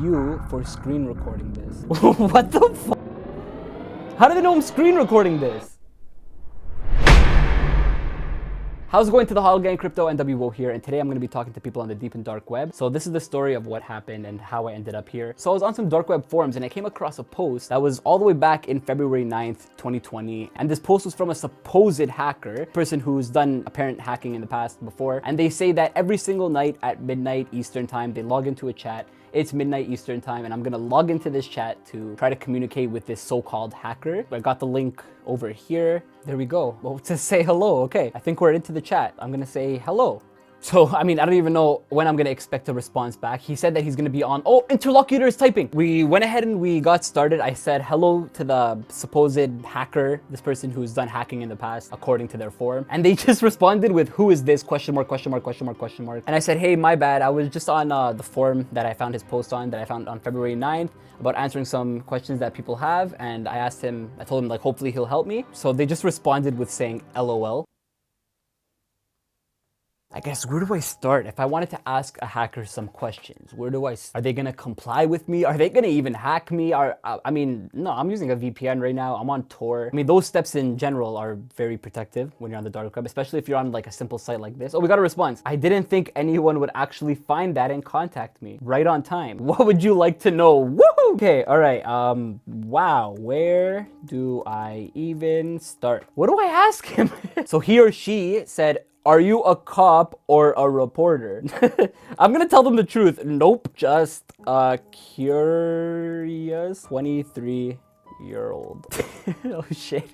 you for screen recording this. What the fuck? How do they know I'm screen recording this? How's it going to the Hall Gang? Crypto NWO here, and today I'm going to be talking to people on the deep and dark web. So this is the story of what happened and how I ended up here. So I was on some dark web forums and I came across a post that was all the way back in February 9th, 2020. And this post was from a supposed hacker, person who's done apparent hacking in the past before. And they say that every single night at midnight Eastern time, they log into a chat. It's midnight Eastern time, and I'm gonna log into this chat to try to communicate with this so-called hacker. I got the link over here. There we go. Well, to say hello. Okay, I think we're into the chat. I'm gonna say hello. So, I mean, I don't even know when I'm gonna expect a response back. He said that he's gonna be on. Oh, interlocutor is typing. We went ahead and we got started. I said hello to the supposed hacker, this person who's done hacking in the past, according to their forum. And they just responded with, who is this? Question mark, question mark, question mark, question mark. And I said, hey, my bad. I was just on the forum that I found his post on, that I found on February 9th, about answering some questions that people have. And I asked him, I told him, like, hopefully he'll help me. So they just responded with saying, LOL. I guess, where do I start? If I wanted to ask a hacker some questions, where do I start? Are they gonna comply with me? Are they gonna even hack me? I mean, no, I'm using a VPN right now. I'm on Tor. I mean, those steps in general are very protective when you're on the dark web, especially if you're on like a simple site like this. Oh, we got a response. I didn't think anyone would actually find that and contact me right on time. What would you like to know? Woohoo! Okay, all right. Wow, where do I even start? What do I ask him? So he or she said, are you a cop or a reporter? I'm gonna tell them the truth. Nope, just a curious 23-year-old. Oh shit.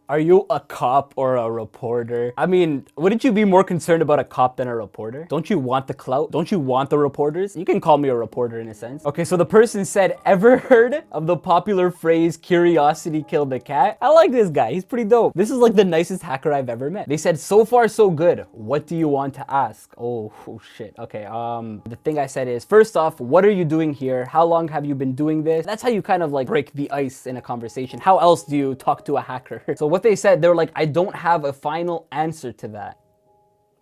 Are you a cop or a reporter? I mean, wouldn't you be more concerned about a cop than a reporter? Don't you want the clout? Don't you want the reporters? You can call me a reporter in a sense. Okay, so the person said, ever heard of the popular phrase, curiosity killed the cat? I like this guy, he's pretty dope. This is like the nicest hacker I've ever met. They said, so far so good. What do you want to ask? Oh shit, okay. The thing I said is, first off, what are you doing here? How long have you been doing this? That's how you kind of like break the ice in a conversation. How else do you talk to a hacker? So what they said, they were like, I don't have a final answer to that.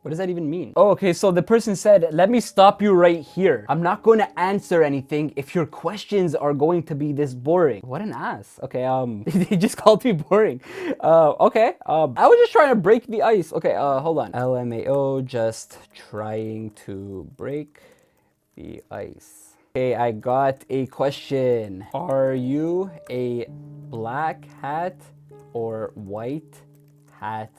What does that even mean? Oh, okay, so the person said, let me stop you right here. I'm not going to answer anything if your questions are going to be this boring. What an ass. Okay, they just called me boring. Okay, I was just trying to break the ice. Okay, hold on. LMAO, just trying to break the ice. Okay, I got a question. Are you a black hat or white hat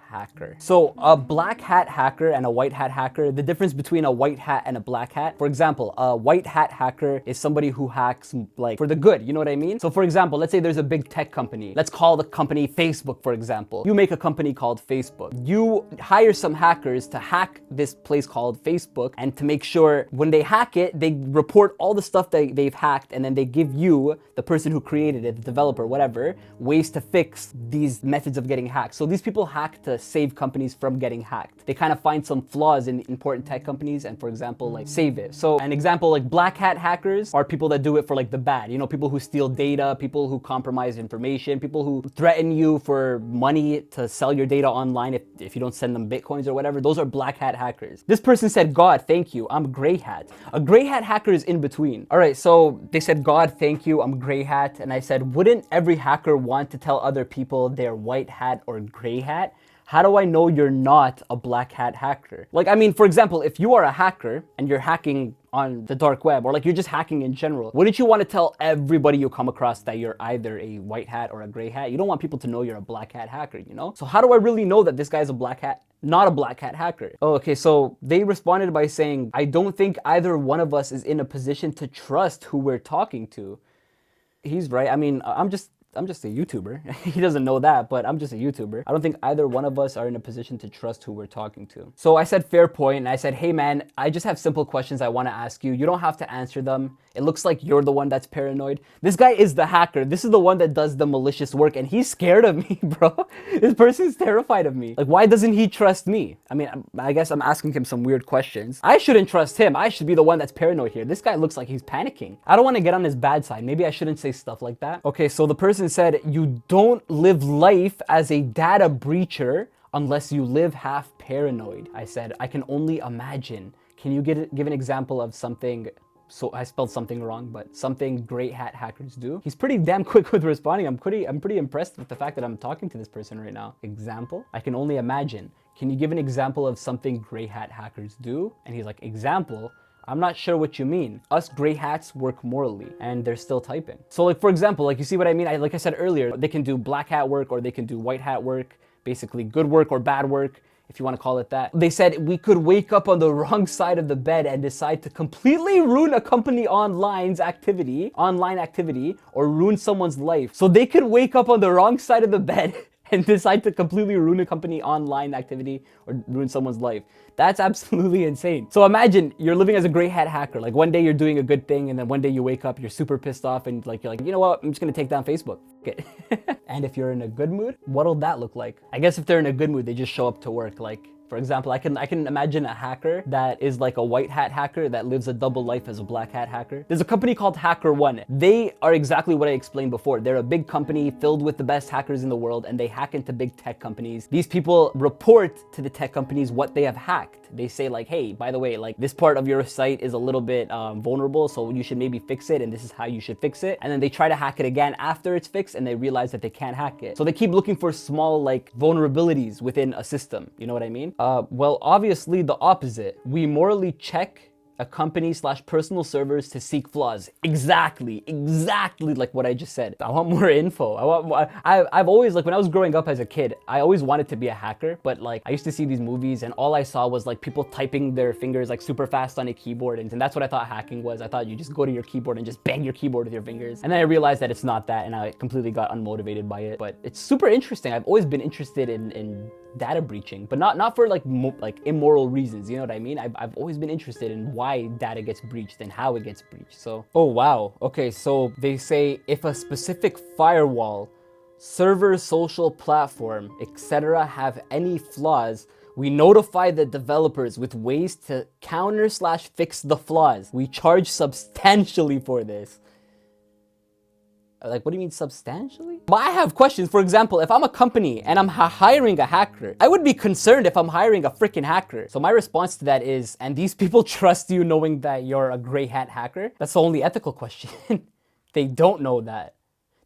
hacker? So a black hat hacker and a white hat hacker, the difference between a white hat and a black hat, for example, a white hat hacker is somebody who hacks like for the good, you know what I mean? So for example, let's say there's a big tech company. Let's call the company Facebook, for example. You make a company called Facebook. You hire some hackers to hack this place called Facebook, and to make sure when they hack it, they report all the stuff that they've hacked, and then they give you, the person who created it, the developer, whatever, ways to fix these methods of getting hacked. So these people hack to save companies from getting hacked. They kind of find some flaws in important tech companies and, for example, like save it. So an example, like black hat hackers are people that do it for like the bad, you know, people who steal data, people who compromise information, people who threaten you for money to sell your data online if you don't send them bitcoins or whatever. Those are black hat hackers. This person said, God, thank you, I'm gray hat. A gray hat hacker is in between. All right, so they said, God, thank you, I'm gray hat. And I said, wouldn't every hacker want to tell other people they're white hat or gray hat? How do I know you're not a black hat hacker? Like, I mean, for example, if you are a hacker and you're hacking on the dark web, or like you're just hacking in general, wouldn't you want to tell everybody you come across that you're either a white hat or a gray hat? You don't want people to know you're a black hat hacker, you know? So how do I really know that this guy's a black hat, not a black hat hacker? Oh, okay, so they responded by saying, I don't think either one of us is in a position to trust who we're talking to. He's right. I mean, I'm just a YouTuber. He doesn't know that, but I'm just a YouTuber. I don't think either one of us are in a position to trust who we're talking to. So I said, fair point. And I said, hey man, I just have simple questions I want to ask you. You don't have to answer them. It looks like you're the one that's paranoid. This guy is the hacker. This is the one that does the malicious work, and he's scared of me, bro. This person's terrified of me. Like, why doesn't he trust me? I mean, I guess I'm asking him some weird questions. I shouldn't trust him. I should be the one that's paranoid here. This guy looks like he's panicking. I don't want to get on his bad side. Maybe I shouldn't say stuff like that. Okay, so the person said, you don't live life as a data breacher unless you live half paranoid. I said, I can only imagine. Can you give an example of something So I spelled something wrong, but something gray hat hackers do. He's pretty damn quick with responding. I'm pretty impressed with the fact that I'm talking to this person right now. Example? I can only imagine. Can you give an example of something gray hat hackers do? And he's like, example? I'm not sure what you mean. Us gray hats work morally, and they're still typing. So like, for example, like you see what I mean? Like I said earlier, they can do black hat work or they can do white hat work, basically good work or bad work, if you want to call it that. They said we could wake up on the wrong side of the bed and decide to completely ruin a company online activity, or ruin someone's life. So they could wake up on the wrong side of the bed and decide to completely ruin a company online activity or ruin someone's life. That's absolutely insane. So imagine you're living as a gray hat hacker. Like one day you're doing a good thing and then one day you wake up, you're super pissed off and like, you're like, you know what? I'm just gonna take down Facebook. Okay. And if you're in a good mood, what'll that look like? I guess if they're in a good mood, they just show up to work. Like, for example, I can imagine a hacker that is like a white hat hacker that lives a double life as a black hat hacker. There's a company called HackerOne. They are exactly what I explained before. They're a big company filled with the best hackers in the world, and they hack into big tech companies. These people report to the tech companies what they have hacked. They say like, hey, by the way, like this part of your site is a little bit vulnerable, so you should maybe fix it, and this is how you should fix it. And then they try to hack it again after it's fixed, and they realize that they can't hack it. So they keep looking for small like vulnerabilities within a system. You know what I mean? Well, obviously the opposite. We morally check a company/personal servers to seek flaws. Exactly like what I just said. I want more info. I want more. I've always, like when I was growing up as a kid, I always wanted to be a hacker, but like I used to see these movies and all I saw was like people typing their fingers like super fast on a keyboard, and that's what I thought hacking was. I thought you just go to your keyboard and just bang your keyboard with your fingers. And then I realized that it's not that, and I completely got unmotivated by it. But it's super interesting. I've always been interested in data breaching, but not for like immoral reasons, you know what I mean? I've always been interested in why data gets breached and how it gets breached. So, oh wow, okay, so they say if a specific firewall, server, social platform, etc. have any flaws, we notify the developers with ways to counter/fix the flaws. We charge substantially for this. Like, what do you mean substantially? But I have questions. For example, if I'm a company and I'm hiring a hacker, I would be concerned if I'm hiring a freaking hacker. So my response to that is, and these people trust you knowing that you're a gray hat hacker? That's the only ethical question. They don't know that.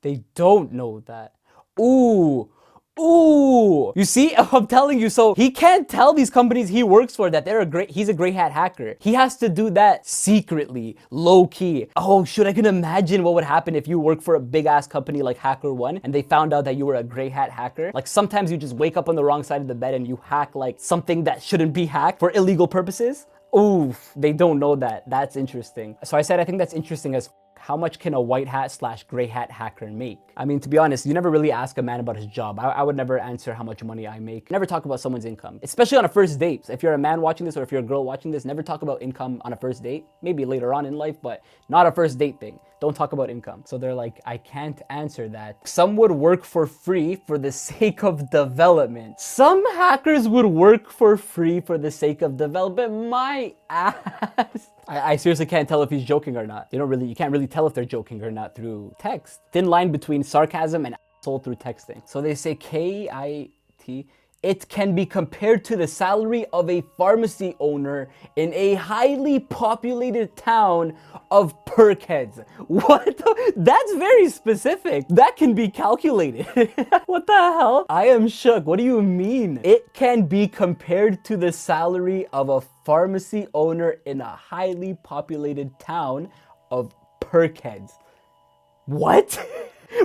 They don't know that. Ooh. You see, I'm telling you, so he can't tell these companies he works for that he's a gray hat hacker. He has to do that secretly, low key. Oh shoot, I can imagine what would happen if you work for a big ass company like HackerOne and they found out that you were a gray hat hacker. Like sometimes you just wake up on the wrong side of the bed and you hack like something that shouldn't be hacked for illegal purposes. Oof, they don't know that. That's interesting. So I said I think that's interesting as how much can a white hat/gray hat hacker make? I mean, to be honest, you never really ask a man about his job. I would never answer how much money I make. Never talk about someone's income, especially on a first date. If you're a man watching this or if you're a girl watching this, never talk about income on a first date. Maybe later on in life, but not a first date thing. Don't talk about income. So they're like, I can't answer that. Some would work for free for the sake of development. Some hackers would work for free for the sake of development. My ass. I seriously can't tell if he's joking or not. You can't really tell if they're joking or not through text. Thin line between sarcasm and asshole through texting. So they say KIT. It can be compared to the salary of a pharmacy owner in a highly populated town of perkheads. What? That's very specific. That can be calculated. What the hell? I am shook. What do you mean? It can be compared to the salary of a pharmacy owner in a highly populated town of perkheads. What?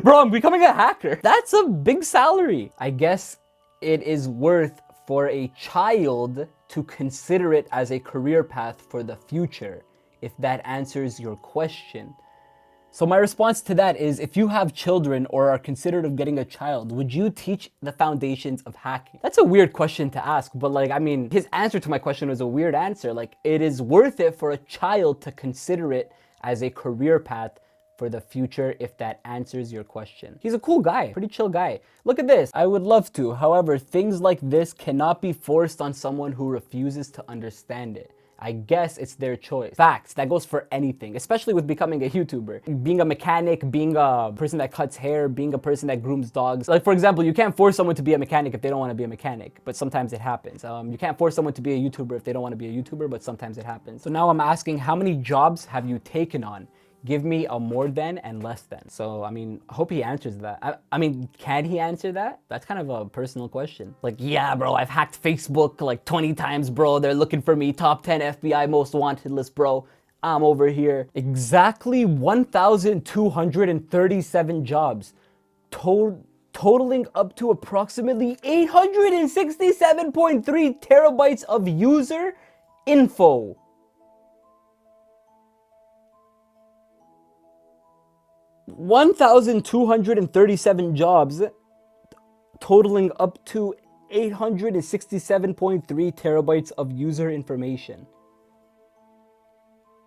Bro, I'm becoming a hacker. That's a big salary. I guess it is worth for a child to consider it as a career path for the future, if that answers your question. So my response to that is, if you have children or are considered of getting a child, would you teach the foundations of hacking? That's a weird question to ask, but like, I mean, his answer to my question was a weird answer. Like, it is worth it for a child to consider it as a career path for the future, if that answers your question. He's a cool guy, pretty chill guy. Look at this. I would love to. However, things like this cannot be forced on someone who refuses to understand it. I guess it's their choice. Facts. That goes for anything, especially with becoming a YouTuber. Being a mechanic, being a person that cuts hair, being a person that grooms dogs. Like, for example, you can't force someone to be a mechanic if they don't want to be a mechanic, but sometimes it happens. You can't force someone to be a YouTuber if they don't want to be a YouTuber, but sometimes it happens. So now I'm asking, how many jobs have you taken on? Give me a more than and less than. So, I mean, I hope he answers that. I mean, can he answer that? That's kind of a personal question. Like, yeah, bro, I've hacked Facebook like 20 times, bro. They're looking for me. Top 10 FBI most wanted list, bro. I'm over here. Exactly 1,237 jobs. Totaling up to approximately 867.3 terabytes of user info. 1,237 jobs, totaling up to 867.3 terabytes of user information.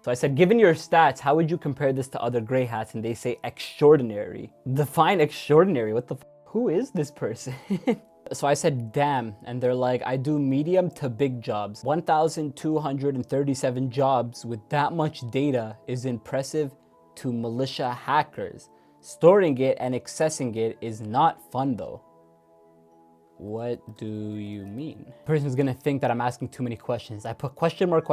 So I said, given your stats, how would you compare this to other gray hats? And they say extraordinary. Define extraordinary. What the who is this person? So I said, damn. And they're like, I do medium to big jobs. 1,237 jobs with that much data is impressive to militia hackers. Storing it and accessing it is not fun though. What do you mean? The person's gonna think that I'm asking too many questions. I put question mark,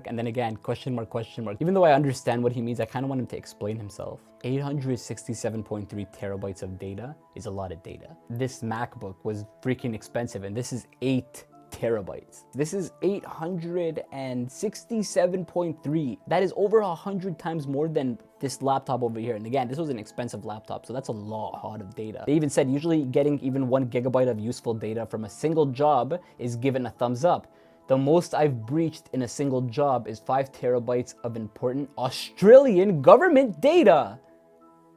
and then again, question mark, question mark. Even though I understand what he means, I kind of want him to explain himself. 867.3 terabytes of data is a lot of data. This MacBook was freaking expensive, and this is 8 terabytes. This is 867.3. That is over 100 times more than this laptop over here. And again, this was an expensive laptop, so that's a lot of data. They even said usually getting even 1 gigabyte of useful data from a single job is given a thumbs up. The most I've breached in a single job is 5 terabytes of important Australian government data.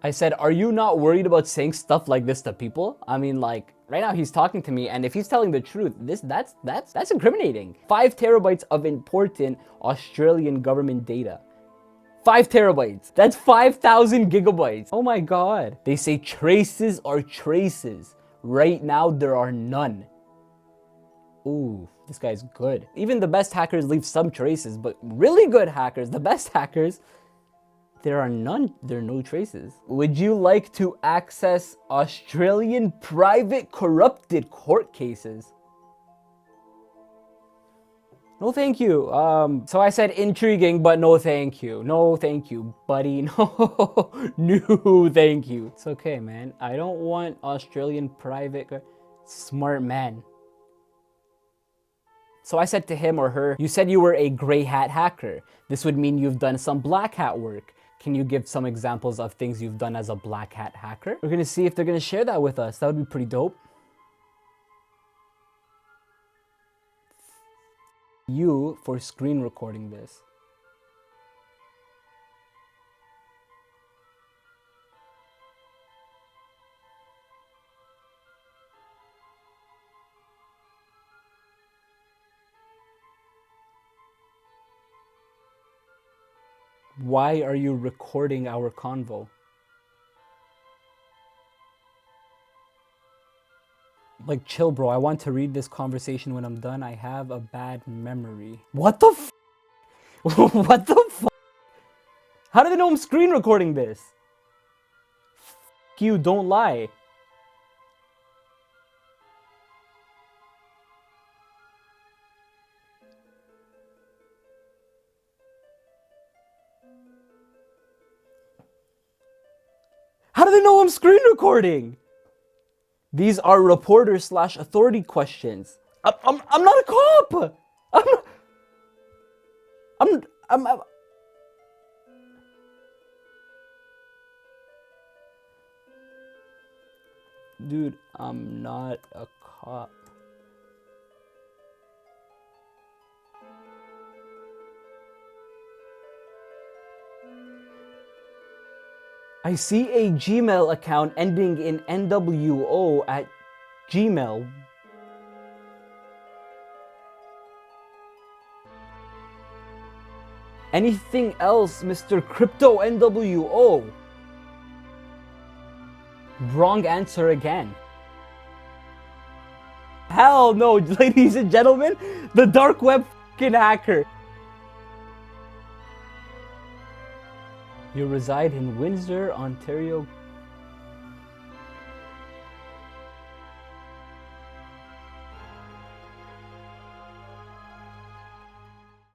I said, are you not worried about saying stuff like this to people? I mean, like, right now he's talking to me, and if he's telling the truth, that's incriminating. 5 terabytes of important Australian government data. 5 terabytes. That's 5,000 gigabytes. Oh my God. They say traces are traces. Right now, there are none. Ooh, this guy's good. Even the best hackers leave some traces, but really good hackers, the best hackers, there are none, there are no traces. Would you like to access Australian private corrupted court cases? No, thank you. So I said intriguing, but no thank you. No thank you, buddy. No, no thank you. It's okay, man. I don't want Australian private. Smart man. So I said to him or her, you said you were a gray hat hacker. This would mean you've done some black hat work. Can you give some examples of things you've done as a black hat hacker? We're gonna see if they're gonna share that with us. That would be pretty dope. You for screen recording this. Why are you recording our convo? Like, chill, bro. I want to read this conversation when I'm done. I have a bad memory. What the f? What the f? How do they know I'm screen recording this? F you, don't lie. How do they know I'm screen recording? These are reporter/authority questions. I'm not a cop. I'm Dude, I'm not a cop. I see a Gmail account ending in NWO at Gmail. Anything else, Mr. Crypto NWO? Wrong answer again. Hell no, ladies and gentlemen, the dark web fucking hacker. You reside in Windsor, Ontario,